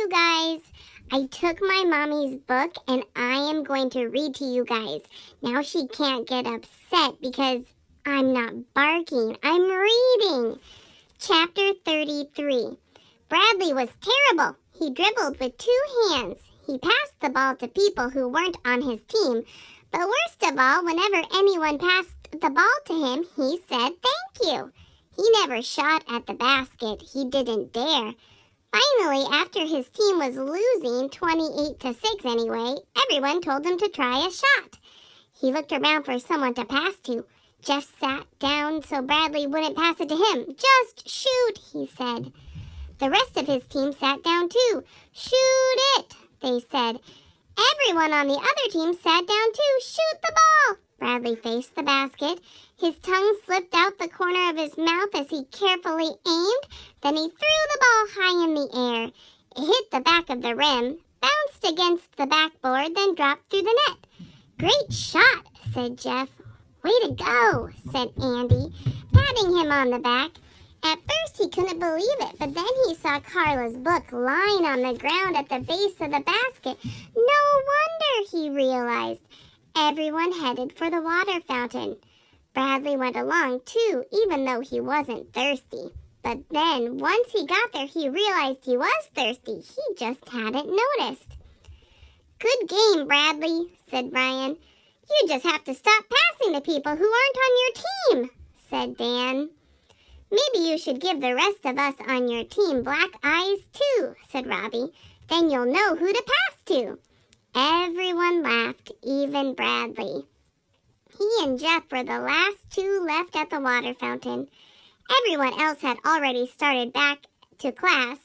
you guys. I took my mommy's book and I am going to read to you guys. Now she can't get upset because I'm not barking. I'm reading. Chapter 33. Bradley was terrible. He dribbled with 2 hands. He passed the ball to people who weren't on his team. But worst of all, whenever anyone passed the ball to him, he said thank you. He never shot at the basket. He didn't dare. Finally, after his team was losing 28-6 anyway, everyone told him to try a shot. He looked around for someone to pass to. Jeff sat down so Bradley wouldn't pass it to him. Just shoot, he said. The rest of his team sat down too. Shoot it, they said. Everyone on the other team sat down too. Shoot the ball. Bradley faced the basket. His tongue slipped out the corner of his mouth as he carefully aimed. Then he threw the ball high in the air. It hit the back of the rim, bounced against the backboard, then dropped through the net. Great shot, said Jeff. Way to go, said Andy, patting him on the back. At first he couldn't believe it, but then he saw Carla's book lying on the ground at the base of the basket. No wonder, he realized. Everyone headed for the water fountain. Bradley went along too, even though he wasn't thirsty. But then, once he got there, he realized he was thirsty. He just hadn't noticed. Good game, Bradley, said Brian. You just have to stop passing to people who aren't on your team, said Dan. Maybe you should give the rest of us on your team black eyes too, said Robbie. Then you'll know who to pass to. Everyone laughed, even Bradley. He and Jeff were the last 2 left at the water fountain. Everyone else had already started back to class.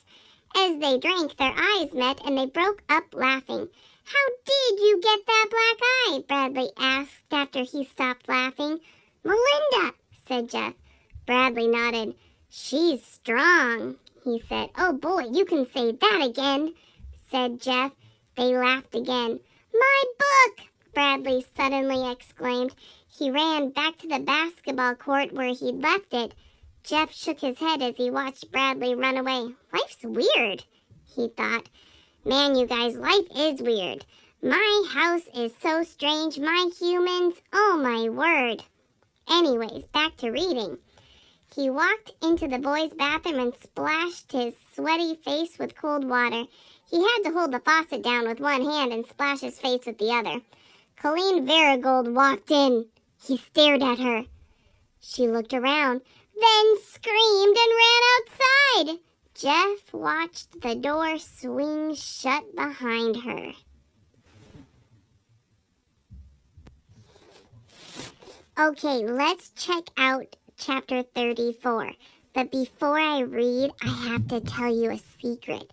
As they drank, their eyes met and they broke up laughing. How did you get that black eye? Bradley asked after he stopped laughing. Melinda, said Jeff. Bradley nodded. She's strong, he said. Oh boy, you can say that again, said Jeff. They laughed again. My book, Bradley suddenly exclaimed. He ran back to the basketball court where he'd left it. Jeff shook his head as he watched Bradley run away. Life's weird, he thought. Man, you guys, life is weird. My house is so strange. My humans, oh my word. Anyways, back to reading. He walked into the boys' bathroom and splashed his sweaty face with cold water. He had to hold the faucet down with one hand and splash his face with the other. Colleen Varigold walked in. He stared at her. She looked around, then screamed and ran outside. Jeff watched the door swing shut behind her. Okay, let's check out Chapter 34. But before I read, I have to tell you a secret.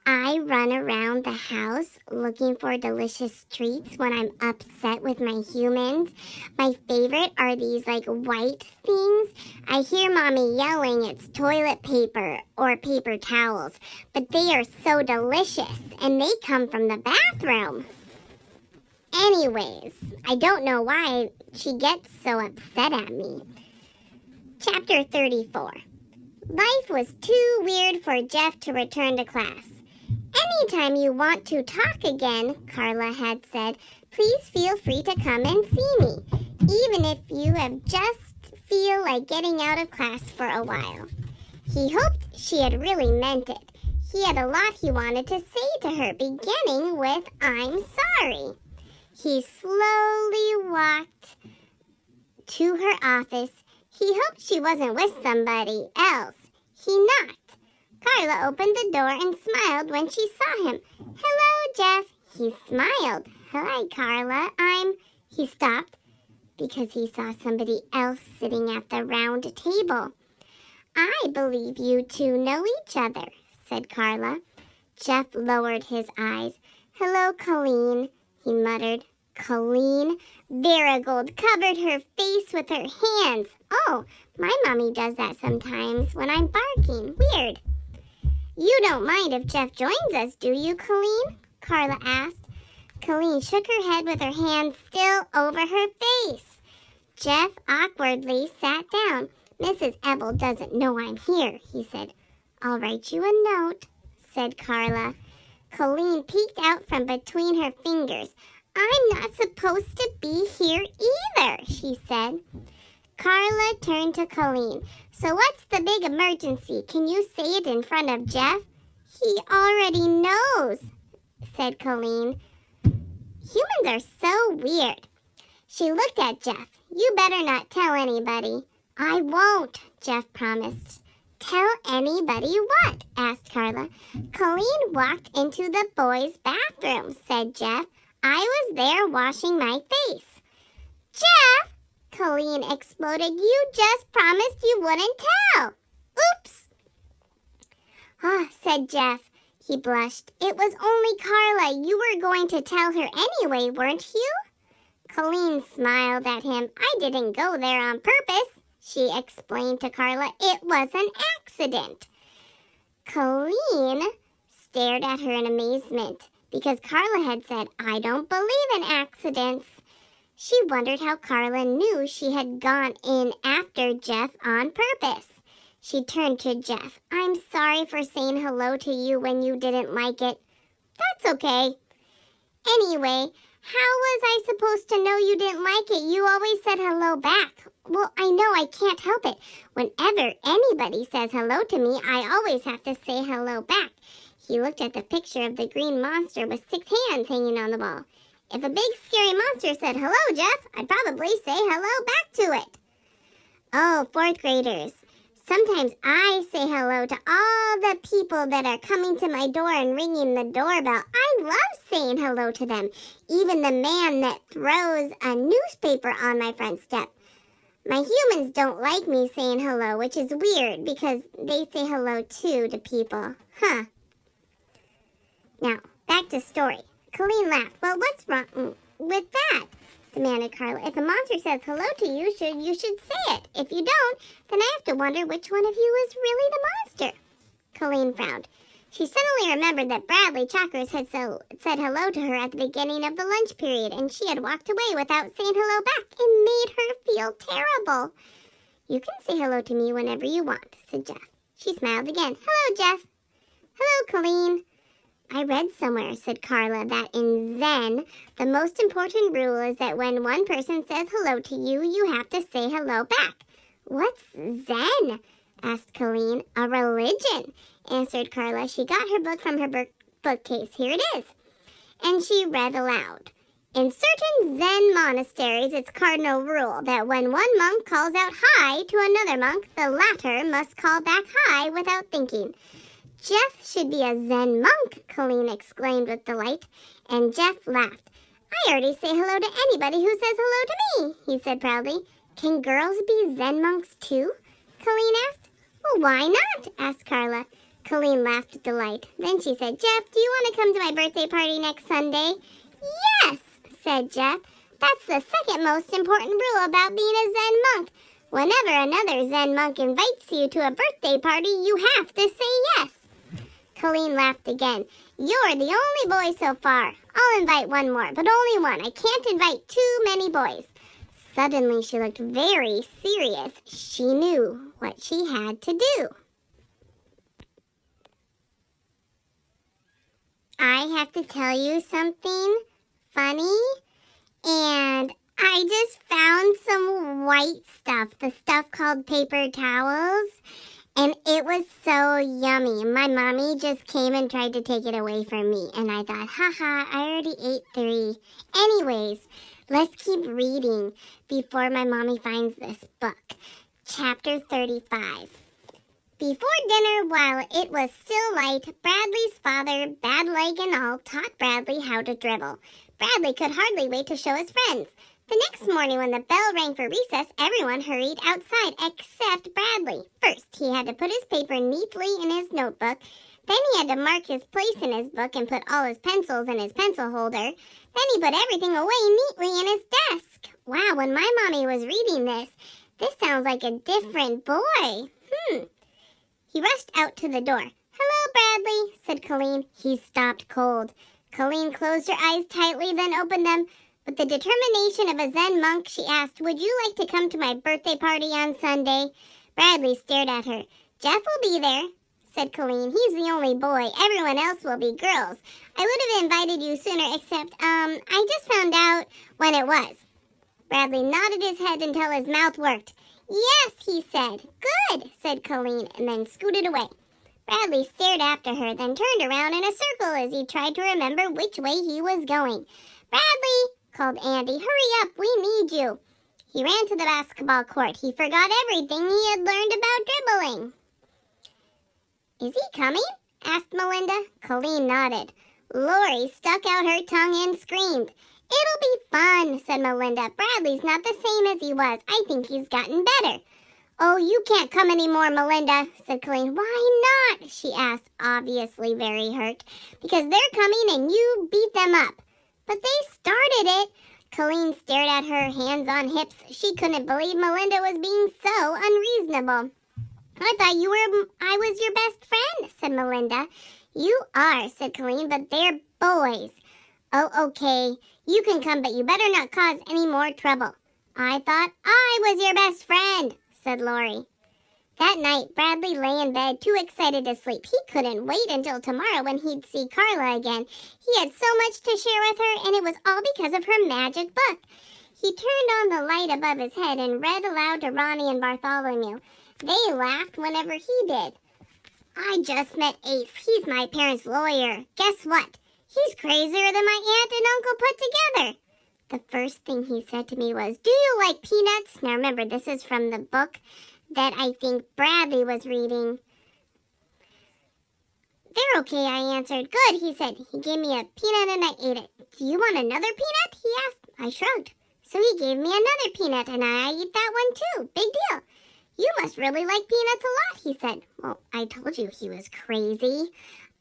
I run around the house looking for delicious treats when I'm upset with my humans. My favorite are these white things. I hear Mommy yelling it's toilet paper or paper towels, but they are so delicious and they come from the bathroom. Anyways, I don't know why she gets so upset at me. Chapter 34. Life was too weird for Jeff to return to class. Anytime you want to talk again, Carla had said, please feel free to come and see me, even if you have just feel like getting out of class for a while. He hoped she had really meant it. He had a lot he wanted to say to her, beginning with, I'm sorry. He slowly walked to her office. He hoped she wasn't with somebody else. He knocked. Carla opened the door and smiled when she saw him. Hello, Jeff. He smiled. Hi, Carla. He stopped because he saw somebody else sitting at the round table. I believe you two know each other, said Carla. Jeff lowered his eyes. Hello, Colleen, he muttered. Colleen? Varigold covered her face with her hands. Oh, my mommy does that sometimes when I'm barking. Weird. You don't mind if Jeff joins us, do you, Colleen? Carla asked. Colleen shook her head with her hands still over her face. Jeff awkwardly sat down. Mrs. Ebel doesn't know I'm here, he said. I'll write you a note, said Carla. Colleen peeked out from between her fingers. "I'm not supposed to be here either," she said. Carla turned to Colleen. "So what's the big emergency? Can you say it in front of Jeff?" "He already knows," said Colleen. "Humans are so weird." She looked at Jeff. "You better not tell anybody." "I won't," Jeff promised. "Tell anybody what?" asked Carla. "Colleen walked into the boys' bathroom," said Jeff. "I was there washing my face." "Jeff!" Colleen exploded. "You just promised you wouldn't tell." "Oops." "Ah," said Jeff. He blushed. "It was only Carla. You were going to tell her anyway, weren't you?" Colleen smiled at him. "I didn't go there on purpose," she explained to Carla. "It was an accident." Colleen stared at her in amazement because Carla had said, "I don't believe in accidents." She wondered how Carla knew she had gone in after Jeff on purpose. She turned to Jeff. "I'm sorry for saying hello to you when you didn't like it." "That's okay." "Anyway, how was I supposed to know you didn't like it? You always said hello back." "Well, I know, I can't help it. Whenever anybody says hello to me, I always have to say hello back." He looked at the picture of the green monster with 6 hands hanging on the wall. "If a big scary monster said hello, Jeff, I'd probably say hello back to it." "Oh, 4th graders. Sometimes I say hello to all the people that are coming to my door and ringing the doorbell. I love saying hello to them, even the man that throws a newspaper on my front step. My humans don't like me saying hello, which is weird because they say hello too to people. Huh. Now, back to story." Colleen laughed. "Well, what's wrong with that?" demanded Carla. "If a monster says hello to you, you should say it. If you don't, then I have to wonder which one of you is really the monster." Colleen frowned. She suddenly remembered that Bradley Chalkers had said hello to her at the beginning of the lunch period, and she had walked away without saying hello back. It made her feel terrible. "You can say hello to me whenever you want," said Jeff. She smiled again. "Hello, Jeff." "Hello, Colleen." "I read somewhere," said Carla, "that in Zen, the most important rule is that when one person says hello to you, you have to say hello back." "What's Zen?" asked Colleen. "A religion," answered Carla. She got her book from her bookcase. "Here it is." And she read aloud. "In certain Zen monasteries, it's cardinal rule that when one monk calls out hi to another monk, the latter must call back hi without thinking." "Jeff should be a Zen monk," Colleen exclaimed with delight, and Jeff laughed. "I already say hello to anybody who says hello to me," he said proudly. "Can girls be Zen monks too?" Colleen asked. "Well, why not?" asked Carla. Colleen laughed with delight. Then she said, "Jeff, do you want to come to my birthday party next Sunday?" "Yes," said Jeff. "That's the second most important rule about being a Zen monk. Whenever another Zen monk invites you to a birthday party, you have to say yes." Colleen laughed again. "You're the only boy so far. I'll invite one more, but only one. I can't invite too many boys." Suddenly she looked very serious. She knew what she had to do. I have to tell you something funny, and I just found some white stuff, the stuff called paper towels. And it was so yummy. My mommy just came and tried to take it away from me. And I thought, haha, I already ate 3. Anyways, let's keep reading before my mommy finds this book. Chapter 35. Before dinner, while it was still light, Bradley's father, bad leg and all, taught Bradley how to dribble. Bradley could hardly wait to show his friends. The next morning when the bell rang for recess, everyone hurried outside except Bradley. First, he had to put his paper neatly in his notebook. Then he had to mark his place in his book and put all his pencils in his pencil holder. Then he put everything away neatly in his desk. Wow, when my mommy was reading this sounds like a different boy. He rushed out to the door. "Hello, Bradley," said Colleen. He stopped cold. Colleen closed her eyes tightly, then opened them. With the determination of a Zen monk, she asked, "Would you like to come to my birthday party on Sunday?" Bradley stared at her. "Jeff will be there," said Colleen. He's the only boy. Everyone else will be girls. I would have invited you sooner, except, I just found out when it was. Bradley nodded his head until his mouth worked. Yes, he said. Good, said Colleen, and then scooted away. Bradley stared after her, then turned around in a circle as he tried to remember which way he was going. Bradley, called Andy, hurry up, we need you. He ran to the basketball court. He forgot everything he had learned about dribbling. Is he coming? Asked Melinda. Colleen nodded. Lori stuck out her tongue and screamed. It'll be fun, said Melinda. Bradley's not the same as he was. I think he's gotten better. Oh, you can't come anymore, Melinda, said Colleen. Why not? She asked, obviously very hurt. Because they're coming and you beat them up. But they started it. Colleen stared at her, hands on hips. She couldn't believe Melinda was being so unreasonable. I thought I was your best friend, said Melinda. You are, said Colleen, but they're boys. Oh, okay. You can come, but you better not cause any more trouble. I thought I was your best friend, said Lori. That night, Bradley lay in bed, too excited to sleep. He couldn't wait until tomorrow when he'd see Carla again. He had so much to share with her, and it was all because of her magic book. He turned on the light above his head and read aloud to Ronnie and Bartholomew. They laughed whenever he did. I just met Ace. He's my parents' lawyer. Guess what? He's crazier than my aunt and uncle put together. The first thing he said to me was, do you like peanuts? Now remember, this is from the book that I think Bradley was reading. They're okay, I answered. Good, he said. He gave me a peanut and I ate it. Do you want another peanut? He asked. I shrugged. So he gave me another peanut and I ate that one too. Big deal. You must really like peanuts a lot, he said. Well, I told you he was crazy.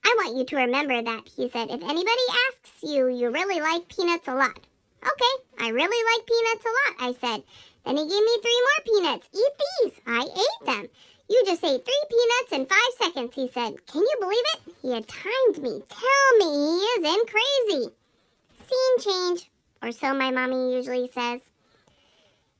I want you to remember that, he said. If anybody asks you, you really like peanuts a lot. Okay, I really like peanuts a lot, I said. Then he gave me 3 more peanuts. Eat these. I ate them. You just ate 3 peanuts in 5 seconds, he said. Can you believe it? He had timed me. Tell me he isn't crazy. Scene change, or so my mommy usually says.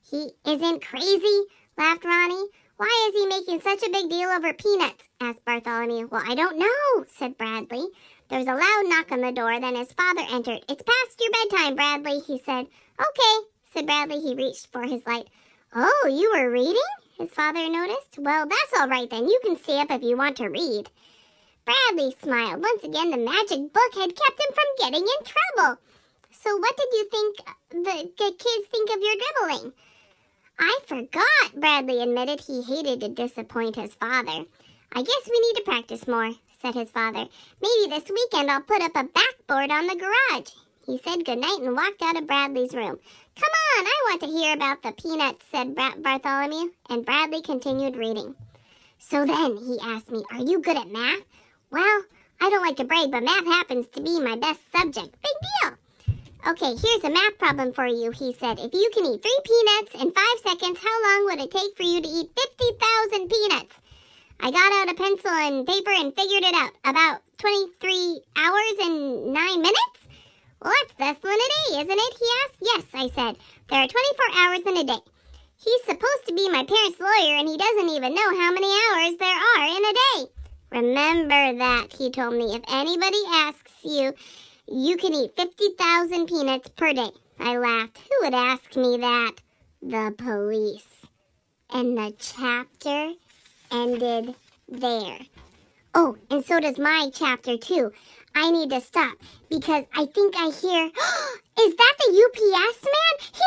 He isn't crazy, laughed Ronnie. Why is he making such a big deal over peanuts? Asked Bartholomew. Well, I don't know, said Bradley. There was a loud knock on the door, then his father entered. It's past your bedtime, Bradley, he said. Okay, said Bradley. He reached for his light. Oh, you were reading? His father noticed. Well, that's all right then. You can stay up if you want to read. Bradley smiled. Once again, the magic book had kept him from getting in trouble. So what did you think the kids think of your dribbling? I forgot, Bradley admitted. He hated to disappoint his father. I guess we need to practice more, said his father. Maybe this weekend I'll put up a backboard on the garage. He said goodnight and walked out of Bradley's room. Come on, I want to hear about the peanuts, said Bartholomew, and Bradley continued reading. So then, he asked me, are you good at math? Well, I don't like to brag, but math happens to be my best subject. Big deal. Okay, here's a math problem for you, he said. If you can eat 3 peanuts in 5 seconds, how long would it take for you to eat 50,000 peanuts? I got out a pencil and paper and figured it out. About 23 hours and 9 minutes? Well, that's less than a day, isn't it? He asked. Yes, I said. There are 24 hours in a day. He's supposed to be my parents' lawyer, and he doesn't even know how many hours there are in a day. Remember that, he told me. If anybody asks you, you can eat 50,000 peanuts per day. I laughed. Who would ask me that? The police. And the chapter ended there. Oh, and so does my chapter, too. I need to stop because I think I hear, is that the UPS man? He